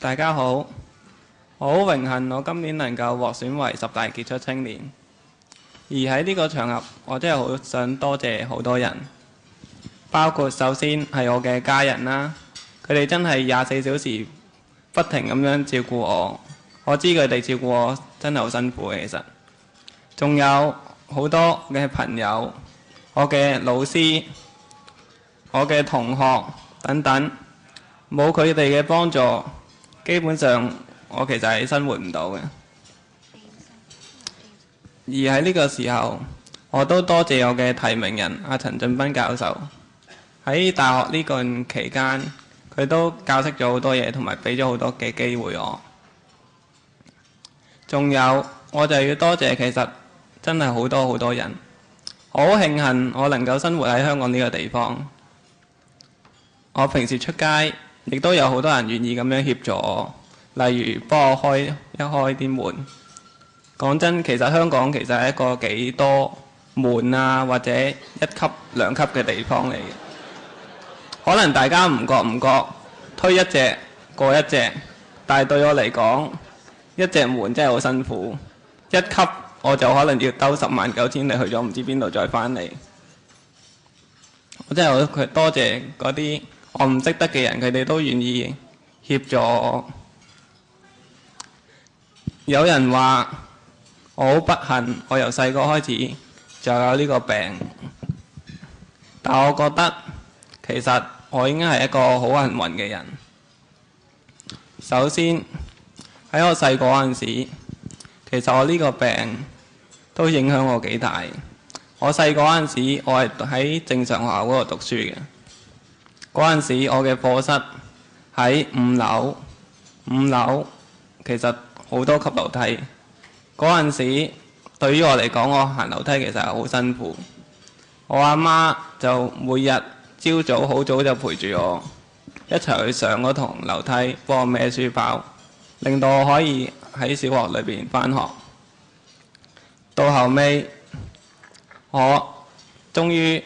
大家好，我好榮幸我今年能夠獲選為10大傑出青年，而喺呢個場合，我真係好想多謝好多人，包括首先係我嘅家人啦，佢哋真係24小時不停咁樣照顧我，我知佢哋照顧我真係好辛苦嘅，其實仲有好多嘅朋友，我嘅老師、我嘅同學等等，冇佢哋嘅幫助，基本上我其實係生活唔到嘅。而喺呢個時候，我都多謝我嘅提名人阿陳俊斌教授。喺大學呢段期間，佢都教識咗好多嘢，同埋俾咗好多嘅機會我。仲有我就要多謝，其實真係好多好多人。我好慶幸我能夠生活喺香港呢個地方。我平時出街，亦都有好多人願意咁樣協助我，例如幫我開啲門。講真，其實香港其實係一個幾多門啊，或者1級、2級嘅地方嚟嘅。可能大家唔覺推一隻過一隻，但係對我嚟講，一隻門真係好辛苦。1級我就可能要兜109000里去咗唔知邊度再返嚟。我真係好多謝嗰啲我唔識得嘅人，佢哋都願意協助我。有人話我好不幸，我由細個開始就有呢個病，但我覺得其實我已經係一個好幸運嘅人。首先喺我細個嗰陣時，其實我呢個病都影響我幾大。我細個嗰陣時，我係喺正常學校嗰度讀書嘅。嗰陣時，我嘅課室喺5樓，5樓其實好多級樓梯。嗰陣時，對於我嚟講，我行樓梯其實係好辛苦。我阿媽就每日朝早好早就陪住我一齊去上嗰堂樓梯，幫我孭書包，令到我可以喺小學裏邊返學。到後尾，我終於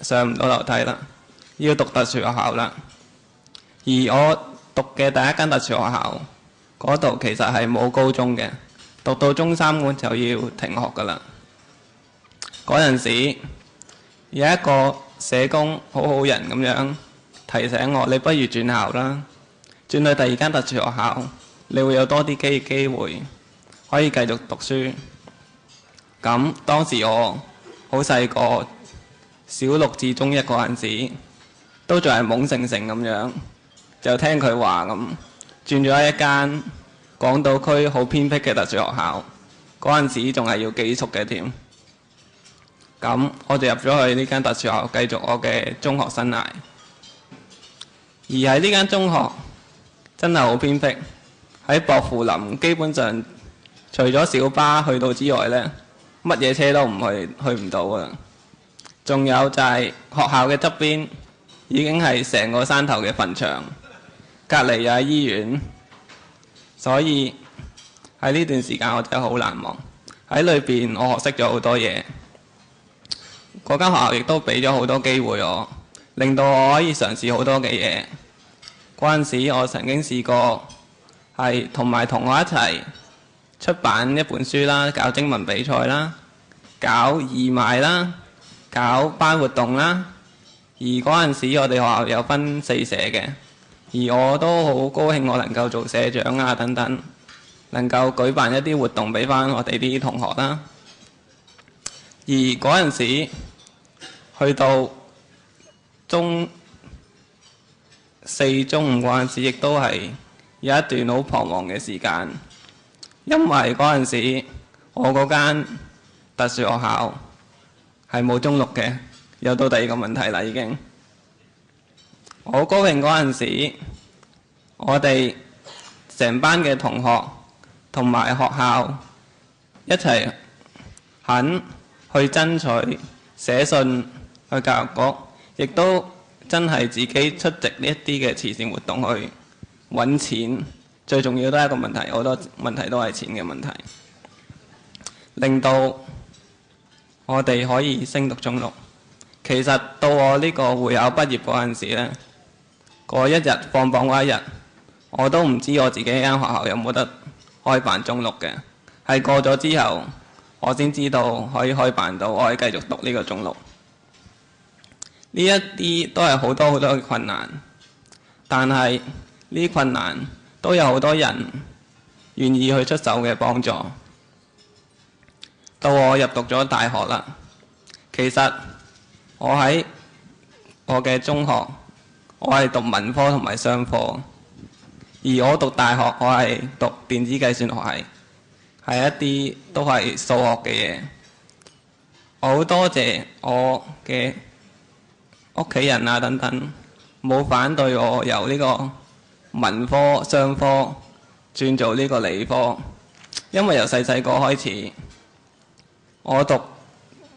上唔到樓梯啦，要讀特殊學校啦。而我讀嘅第一間特殊學校嗰度其實係冇高中嘅，讀到中3我就要停學㗎啦。嗰陣時有一個社工好好人咁樣提醒我，你不如轉校啦，轉去第2間特殊學校，你會有多啲機會可以繼續讀書。咁當時我好細個，小6至中1嗰陣時，都仲係懵盛盛咁樣，就聽佢話咁，轉咗一間港島區好偏僻嘅特殊學校。嗰陣時仲係要寄宿嘅添。咁我就入咗去呢間特殊學校，繼續我嘅中學生涯。而喺呢間中學真係好偏僻，喺薄扶林，基本上除咗小巴去到之外呢，乜嘢車都去唔到啊！仲有就係學校嘅側邊已經係成個山頭嘅墳場，隔離又係醫院，所以喺呢段時間我真係好難忘。喺裏邊我學識咗好多嘢，嗰間學校亦都俾咗好多機會我，令到我可以嘗試好多嘅嘢。嗰陣時我曾經試過係同埋同學一齊出版一本書啦，搞徵文比賽啦，搞義賣啦，搞班活動啦。而嗰陣時我哋學校有分4社嘅，而我都好高興我能夠做社長啊等等，能夠舉辦一啲活動俾翻我哋啲同學啦。而嗰陣時去到中4、中5嗰陣時，亦都係有一段好彷徨嘅時間，因為嗰陣時我嗰間特殊學校係冇中6嘅，又到第2個問題啦已經。我好高興嗰陣時，我哋成班嘅同學同埋學校一齊肯去爭取寫信去教育局，亦都真係自己出席呢一啲嘅慈善活動去揾錢。最重要都係一個問題，好多問題都係錢嘅問題，令到我哋可以升讀中6。其實到我呢個會考畢業嗰陣時呢，嗰一日放榜嗰一日，我都唔知我自己間學校有冇得開辦中六嘅，係過咗之後我先知道可以開辦到，我可以繼續讀呢個中六。呢一啲都係好多好多嘅困難，但係呢啲困難都有好多人願意去出手嘅幫助。到我入讀咗大學啦，其實我喺我嘅中學，我係讀文科同埋商科，而我讀大學我係讀電子計算學系，係一啲都係數學嘅嘢。我好多謝我嘅屋企人啊等等，冇反對我由呢個文科、商科轉做呢個理科，因為由細細個開始，我讀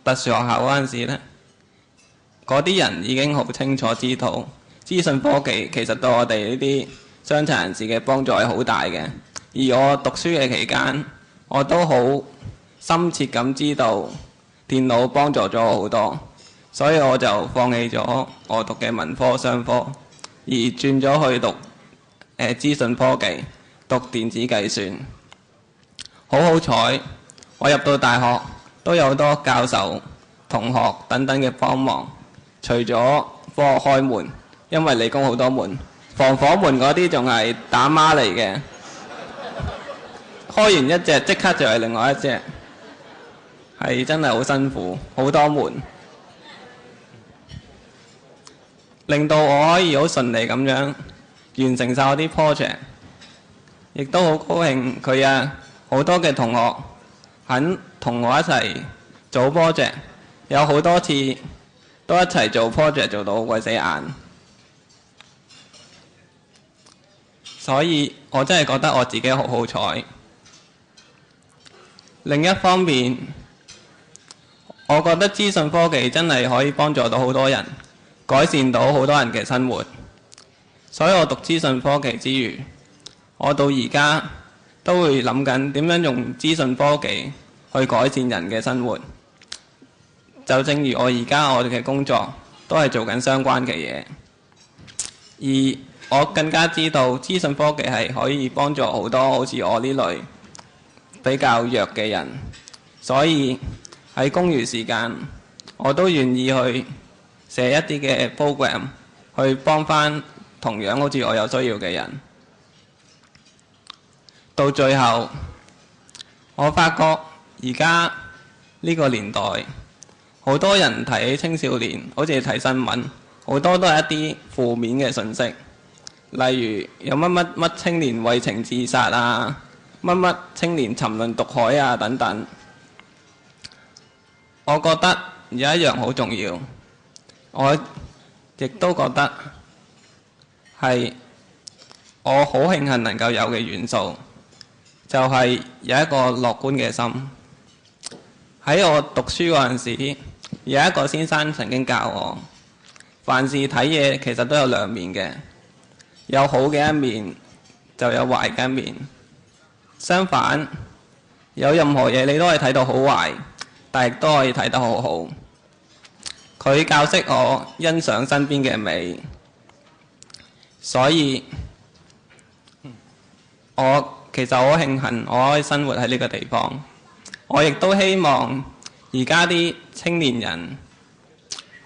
特殊學校嗰陣時呢，嗰啲人已經好清楚知道資訊科技其實對我哋呢啲傷殘人士嘅幫助係好大嘅。而我讀書嘅期間，我都好深切咁知道電腦幫助咗我好多，所以我就放棄咗我讀嘅文科、商科，而轉咗去讀資訊科技，讀電子計算。好彩，我入到大學都有好多教授、同學等等嘅幫忙。除咗科學開門，因為理工好多門，防火門嗰啲仲係打孖嚟嘅，開完一隻即刻就係另外一隻，係真係好辛苦，好多門，令到我可以好順利咁樣完成晒我啲 project， 亦都好高興佢啊好多嘅同學肯同我一齊做 project， 有好多次都一齊做 project 做到好鬼死眼，所以我真係覺得我自己好好彩。另一方面，我覺得資訊科技真係可以幫助到好多人，改善到好多人嘅生活。所以我讀資訊科技之餘，我到而家都會諗緊點樣用資訊科技去改善人嘅生活。就正如我而家我哋嘅工作都係做緊相關嘅嘢，而我更加知道資訊科技係可以幫助好多好似我呢類比較弱嘅人，所以喺公餘時間我都願意去寫一啲嘅 program 去幫返同樣好似我有需要嘅人。到最後，我發覺而家呢個年代，好多人提起青少年，好似睇新聞，好多都係一啲負面嘅信息，例如有乜乜乜青年為情自殺啊，乜乜青年沉淪毒海啊等等。我覺得有一樣好重要，我亦都覺得係我好慶幸能夠有嘅元素，就係有一個樂觀嘅心。喺我讀書嗰陣時，有一個先生曾經教我，凡事睇嘢其實都有兩面嘅，有好嘅一面，就有壞嘅一面。相反，有任何嘢你都可以睇到好壞，但亦都可以睇得好好。佢教識我欣賞身邊嘅美，所以我其實好慶幸我可以生活喺呢個地方。我亦都希望而家啲青年人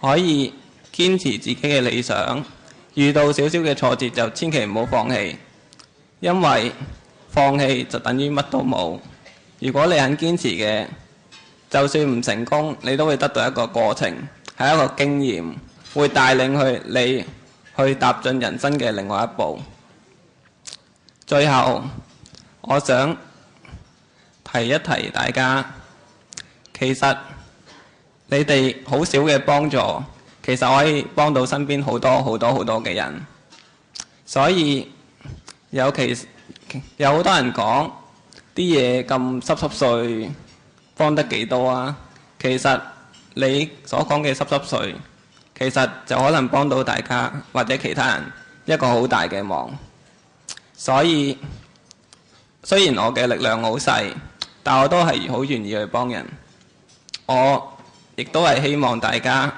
可以堅持自己嘅理想，遇到少少嘅挫折就千祈唔好放棄，因為放棄就等於乜都冇。如果你肯堅持嘅，就算唔成功，你都會得到一個過程，係一個經驗，會帶領你去踏進人生嘅另外一步。最後，我想提一提大家，其實你哋好少嘅幫助，其實可以幫到身邊好多好多好多嘅人。所以有好多人講啲嘢咁濕濕碎，幫得幾多啊？其實你所講嘅濕濕碎，其實就可能幫到大家或者其他人一個好大嘅忙。所以雖然我嘅力量好細，但我都係好願意去幫人。我亦都係希望大家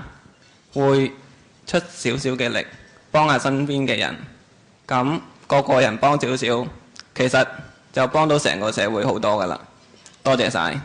會出少少嘅力，幫下身邊嘅人。咁個人幫少少，其實就幫到成個社會好多㗎啦。多謝晒。